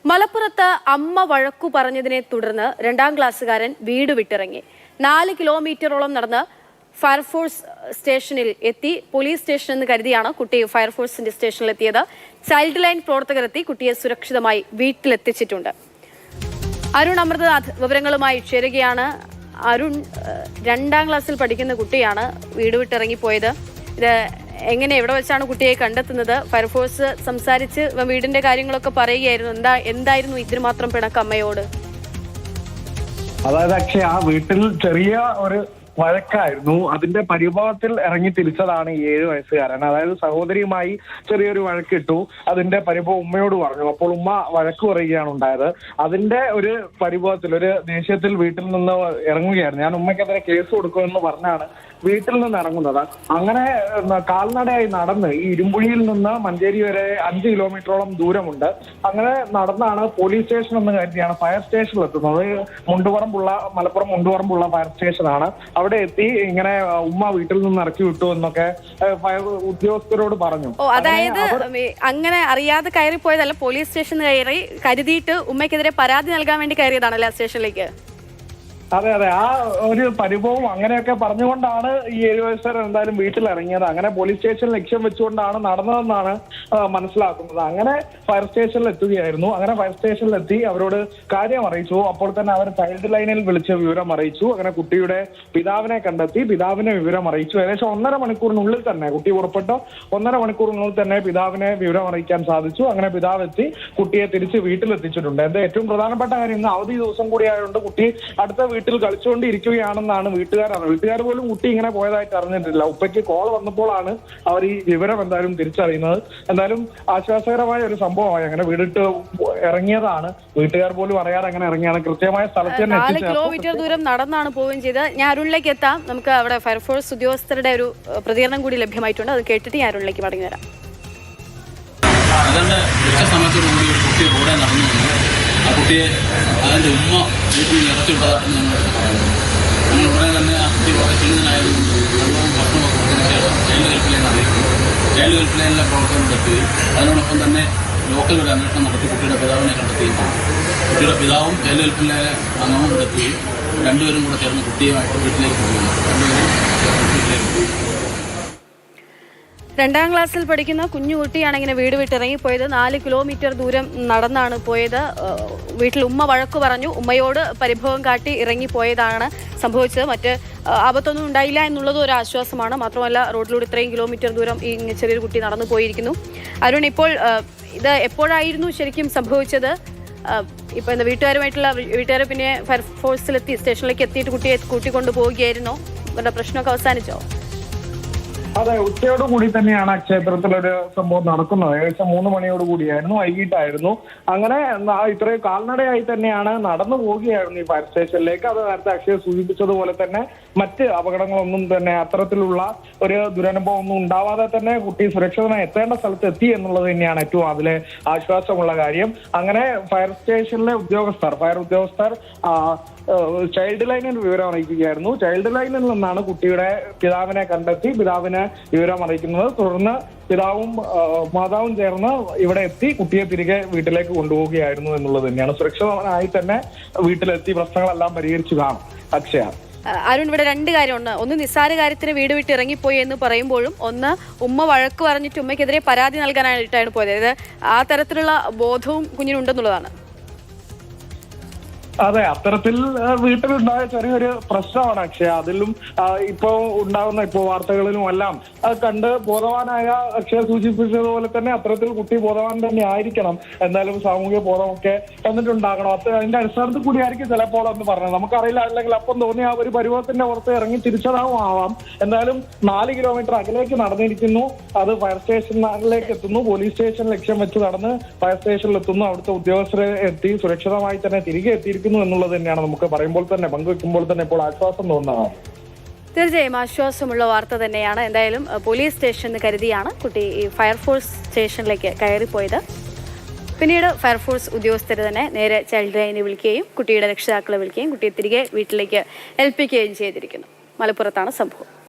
മലപ്പുറത്ത് അമ്മ വഴക്കു പറഞ്ഞതിനെ തുടർന്ന് 2ാം ക്ലാസ്സുകാരൻ വീട് വിട്ടിറങ്ങി. 4 കിലോമീറ്ററോളം നടന്ന് ഫയർഫോഴ്സ് സ്റ്റേഷനിൽ എത്തി. പോലീസ് സ്റ്റേഷൻ എന്ന് കരുതിയാണ് കുട്ടി ഫയർഫോഴ്സിന്റെ സ്റ്റേഷനിൽ എത്തിയത്. ചൈൽഡ് ലൈൻ പ്രവർത്തകരെത്തി കുട്ടിയെ സുരക്ഷിതമായി വീട്ടിലെത്തിച്ചിട്ടുണ്ട്. അരുൺ അമൃതനാഥ് വിവരങ്ങളുമായി ചേരുകയാണ്. അരുൺ, 2ാം ക്ലാസ്സിൽ പഠിക്കുന്ന കുട്ടിയാണ് വീട് വിട്ടിറങ്ങിപ്പോയത്. ഇത് എങ്ങനെ, എവിടെ വെച്ചാണ് കുട്ടിയെ കണ്ടെത്തുന്നത്? ഫയർഫോഴ്സ് സംസാരിച്ച് വീടിന്റെ കാര്യങ്ങളൊക്കെ പറയുകയായിരുന്നു. എന്തായിരുന്നു ഇതിന് മാത്രം പിണക്കം അമ്മയോട്? അതായത് അക്ഷയ, ആ വീട്ടിൽ ചെറിയ ഒരു വഴക്കായിരുന്നു. അതിന്റെ പരിഭവത്തിൽ ഇറങ്ങി തിരിച്ചതാണ് ഈ 7 വയസ്സുകാരൻ. അതായത് സഹോദരിയുമായി ചെറിയൊരു വഴക്കിട്ടു. അതിന്റെ പരിഭവം ഉമ്മയോട് പറഞ്ഞു. അപ്പോൾ ഉമ്മ വഴക്ക് പറയുകയാണ് ഉണ്ടായത്. അതിന്റെ ഒരു പരിഭവത്തിൽ, ഒരു ദേഷ്യത്തിൽ വീട്ടിൽ നിന്ന് ഇറങ്ങുകയായിരുന്നു. ഞാൻ ഉമ്മയ്ക്കെതിരെ കേസ് കൊടുക്കുമെന്ന് പറഞ്ഞാണ് വീട്ടിൽ നിന്ന് ഇറങ്ങുന്നത്. അങ്ങനെ കാൽനടയായി നടന്ന് ഈ ഇരുമ്പുഴിയിൽ നിന്ന് മഞ്ചേരി വരെ 5 കിലോമീറ്ററോളം ദൂരമുണ്ട്. അങ്ങനെ നടന്നാണ് പോലീസ് സ്റ്റേഷൻ എന്ന് കരുതിയാണ് ഫയർ സ്റ്റേഷനിൽ എത്തുന്നത്. മലപ്പുറം മുണ്ടുപറമ്പുള്ള ഫയർ സ്റ്റേഷനാണ്. അവിടെ എത്തി ഇങ്ങനെ ഉമ്മ വീട്ടിൽ നിന്ന് ഇറക്കി വിട്ടു എന്നൊക്കെ ഫയർ ഉദ്യോഗസ്ഥരോട് പറഞ്ഞു. അതായത് അങ്ങനെ അറിയാതെ കയറിപ്പോയതല്ല, പോലീസ് സ്റ്റേഷനിൽ കയറി കരുതിയിട്ട് ഉമ്മയ്ക്കെതിരെ പരാതി നൽകാൻ വേണ്ടി കയറിയതാണല്ലേ ആ സ്റ്റേഷനിലേക്ക്? അതെ, ആ ഒരു പരിഭവം അങ്ങനെയൊക്കെ പറഞ്ഞുകൊണ്ടാണ് ഈ 7 വയസ്സുകാരൻ എന്തായാലും വീട്ടിലിറങ്ങിയത്. അങ്ങനെ പോലീസ് സ്റ്റേഷൻ ലക്ഷ്യം വെച്ചുകൊണ്ടാണ് നടന്നതെന്നാണ് മനസ്സിലാക്കുന്നത്. അങ്ങനെ ഫയർ സ്റ്റേഷനിൽ എത്തുകയായിരുന്നു. അങ്ങനെ ഫയർ സ്റ്റേഷനിലെത്തി അവരോട് കാര്യം അറിയിച്ചു. അപ്പോൾ തന്നെ അവർ ചൈൽഡ് ലൈനിൽ വിളിച്ച് വിവരം അറിയിച്ചു. അങ്ങനെ കുട്ടിയുടെ പിതാവിനെ കണ്ടെത്തി, പിതാവിനെ വിവരം അറിയിച്ചു. ഏകദേശം 1.5 മണിക്കൂറിനുള്ളിൽ തന്നെ, കുട്ടി പുറപ്പെട്ട് 1.5 മണിക്കൂറിനുള്ളിൽ തന്നെ പിതാവിനെ വിവരം അറിയിക്കാൻ സാധിച്ചു. അങ്ങനെ പിതാവ് എത്തി കുട്ടിയെ തിരിച്ച് വീട്ടിലെത്തിച്ചിട്ടുണ്ട്. എന്താ ഏറ്റവും പ്രധാനപ്പെട്ട കാര്യം, ഇന്ന് അവധി ദിവസം കൂടി ആയതുകൊണ്ട് കുട്ടി അടുത്ത വീട്ടിൽ കളിച്ചുകൊണ്ടിരിക്കുകയാണെന്നാണ് വീട്ടുകാർ പോലും കുട്ടി ഇങ്ങനെ പോയതായിട്ട് അറിഞ്ഞിട്ടില്ല. ഉപ്പയ്ക്ക് കോൾ വന്നപ്പോഴാണ് അവർ ഈ വിവരം എന്തായാലും തിരിച്ചറിയുന്നത്. എന്തായാലും ആശ്വാസകരമായ ഒരു സംഭവമായി. അങ്ങനെ വീടിട്ട് ഇറങ്ങിയതാണ്, വീട്ടുകാർ പോലും അറിയാതെ അങ്ങനെ ഇറങ്ങിയാണ്. കൃത്യമായ സ്ഥലത്ത് തന്നെ 4 കിലോമീറ്റർ ദൂരം നടന്നാണ് പോവുകയും ചെയ്തത്. ഞാൻ അരുണിലേക്ക് എത്താം. നമുക്ക് അവിടെ ഫയർഫോഴ്സ് ഉദ്യോഗസ്ഥരുടെ ഒരു പ്രതികരണം കൂടി ലഭ്യമായിട്ടുണ്ട്. അത് കേട്ടിട്ട് ഞാൻ അരുണിലേക്ക് മടങ്ങി വരാം. ആ കുട്ടിയെ അതിൻ്റെ ഉമ്മ വീട്ടിൽ ഇറച്ചി ഉണ്ടാകുന്ന ഞങ്ങൾ ഉടനെ തന്നെ ആ കുട്ടി വളരെ ക്ഷീണിതനായതുകൊണ്ട് വെള്ളവും ഭക്ഷണമൊക്കെ കൊടുത്തതിന് ശേഷം ചൈൽഡ് ഹെൽപ്പ് ലൈൻ അറിയിക്കും. ചൈൽഡ് ഹെൽപ്പ് ലൈനിലെ പ്രവർത്തനം അതിനോടൊപ്പം തന്നെ ലോക്കൽ ഒരു അന്വേഷണം നടത്തി കുട്ടിയുടെ പിതാവിനെ കണ്ടെത്തുകയും കുട്ടിയുടെ പിതാവും ചൈൽഡ് ഹെൽപ്പ് ലൈനിലെ അംഗവും കണ്ടെത്തുകയും രണ്ടുപേരും കൂടെ ചേർന്ന് കുട്ടിയുമായിട്ട് വീട്ടിലേക്ക് പോകുന്നു. വീട്ടിലേക്ക് പോകും. 2ാം ക്ലാസ്സിൽ പഠിക്കുന്ന കുഞ്ഞുകുട്ടിയാണ് ഇങ്ങനെ വീട് വിട്ടിറങ്ങിപ്പോയത്. 4 കിലോമീറ്റർ ദൂരം നടന്നാണ് പോയത്. വീട്ടിൽ ഉമ്മ വഴക്കു പറഞ്ഞു. ഉമ്മയോട് പരിഭവം കാട്ടി ഇറങ്ങിപ്പോയതാണ് സംഭവിച്ചത്. മറ്റ് ആപത്തൊന്നും ഉണ്ടായില്ല എന്നുള്ളത് ഒരു ആശ്വാസമാണ്. മാത്രമല്ല, റോഡിലൂടെ ഇത്രയും കിലോമീറ്റർ ദൂരം ഈ ചെറിയൊരു കുട്ടി നടന്നു പോയിരിക്കുന്നു. അരുൺ, ഇപ്പോൾ ഇത് എപ്പോഴായിരുന്നു ശരിക്കും സംഭവിച്ചത്? ഇപ്പൊ എന്താ വീട്ടുകാർ പിന്നെ ഫയർഫോഴ്സിലെത്തി സ്റ്റേഷനിലേക്ക് എത്തിയിട്ട് കുട്ടിയെ കൂട്ടിക്കൊണ്ടു പോവുകയായിരുന്നോ? ഇവരുടെ പ്രശ്നമൊക്കെ അവസാനിച്ചോ? അതെ, ഉച്ചയോട് കൂടി തന്നെയാണ് ക്ഷേത്രത്തിലൊരു സംഭവം നടക്കുന്നത്. ഏകദേശം 3 മണിയോട് കൂടിയായിരുന്നു, വൈകിട്ടായിരുന്നു. അങ്ങനെ ഇത്രയും കാൽനടയായി തന്നെയാണ് നടന്നു പോവുകയായിരുന്നു ഈ ഫയർ സ്റ്റേഷനിലേക്ക്. അത് നേരത്തെ അക്ഷയ സൂചിപ്പിച്ചതുപോലെ തന്നെ മറ്റ് അപകടങ്ങളൊന്നും തന്നെ, അത്തരത്തിലുള്ള ഒരു ദുരനുഭവം ഒന്നും ഉണ്ടാവാതെ തന്നെ കുട്ടി സുരക്ഷിതമായി എത്തേണ്ട സ്ഥലത്ത് എത്തി എന്നുള്ളത് തന്നെയാണ് ഏറ്റവും അതിലെ ആശ്വാസമുള്ള കാര്യം. അങ്ങനെ ഫയർ സ്റ്റേഷനിലെ ഫയർ ഉദ്യോഗസ്ഥർ ചൈൽഡ് ലൈനിൽ വിവരം അറിയിക്കുകയായിരുന്നു. ചൈൽഡ് ലൈനിൽ നിന്നാണ് കുട്ടിയുടെ പിതാവിനെ കണ്ടെത്തി പിതാവിനെ വിവരം അറിയിക്കുന്നത്. തുടർന്ന് പിതാവും മാതാവും ചേർന്ന് ഇവിടെ എത്തി കുട്ടിയെ തിരികെ വീട്ടിലേക്ക് കൊണ്ടുപോവുകയായിരുന്നു എന്നുള്ളത് തന്നെയാണ്. സുരക്ഷിതമായി തന്നെ വീട്ടിലെത്തി പ്രശ്നങ്ങളെല്ലാം പരിഹരിച്ചു കാണും. അക്ഷയ, അരുൺ, ഇവിടെ 2 കാര്യമുണ്ട്. ഒന്ന്, നിസ്സാര കാര്യത്തിന് വീട് വിട്ട് ഇറങ്ങിപ്പോയി എന്ന് പറയുമ്പോഴും, ഒന്ന്, ഉമ്മ വഴക്ക് പറഞ്ഞിട്ട് ഉമ്മയ്ക്കെതിരെ പരാതി നൽകാനായിട്ടാണ് പോയത്. അതായത് ആ തരത്തിലുള്ള ബോധവും കുഞ്ഞിനുണ്ടെന്നുള്ളതാണ്. അതെ, അത്തരത്തിൽ വീട്ടിലുണ്ടായ ചെറിയൊരു പ്രശ്നമാണ് അക്ഷയ. അതിലും ഇപ്പോ ഉണ്ടാകുന്ന വാർത്തകളിലും എല്ലാം കണ്ട് ബോധവാനായ അക്ഷയ സൂചിപ്പിച്ചതുപോലെ തന്നെ അത്തരത്തിൽ കുട്ടി ബോധവാൻ തന്നെ ആയിരിക്കണം. എന്തായാലും സാമൂഹിക ബോധമൊക്കെ എന്നിട്ടുണ്ടാകണം. അതിന്റെ അടിസ്ഥാനത്തിൽ കൂടിയായിരിക്കും ചിലപ്പോൾ എന്ന് പറഞ്ഞത്. നമുക്കറിയില്ല, അല്ലെങ്കിൽ അപ്പം തോന്നിയ ആ ഒരു പരുവത്തിന്റെ പുറത്ത് ഇറങ്ങി തിരിച്ചതാവും. എന്തായാലും 4 കിലോമീറ്റർ അകലേക്ക് നടന്നിരിക്കുന്നു. അത് ഫയർ സ്റ്റേഷനിലേക്ക് എത്തുന്നു. പോലീസ് സ്റ്റേഷൻ ലക്ഷ്യം വെച്ച് നടന്ന് ഫയർ സ്റ്റേഷനിൽ എത്തുന്നു. അവിടുത്തെ ഉദ്യോഗസ്ഥരെ എത്തി സുരക്ഷിതമായി തന്നെ തിരികെ എത്തിയിരിക്കുന്നു എന്നുള്ളത് തന്നെയാണ് നമുക്ക് പങ്കുവെക്കുമ്പോൾ തന്നെ ഇപ്പോൾ ആശ്വാസം തോന്നുന്നതാണ്. തീർച്ചയായും ആശ്വാസമുള്ള വാർത്ത തന്നെയാണ്. എന്തായാലും പോലീസ് സ്റ്റേഷൻ കരുതിയാണ് കുട്ടി ഫയർഫോഴ്സ് സ്റ്റേഷനിലേക്ക് കയറിപ്പോയത്. പിന്നീട് ഫയർഫോഴ്സ് ഉദ്യോഗസ്ഥർ തന്നെ നേരെ ചൈൽഡ് ലൈനെ വിളിക്കുകയും കുട്ടിയുടെ രക്ഷിതാക്കളെ വിളിക്കുകയും കുട്ടിയെ തിരികെ വീട്ടിലേക്ക് ഏൽപ്പിക്കുകയും ചെയ്തിരിക്കുന്നു. മലപ്പുറത്താണ് സംഭവം.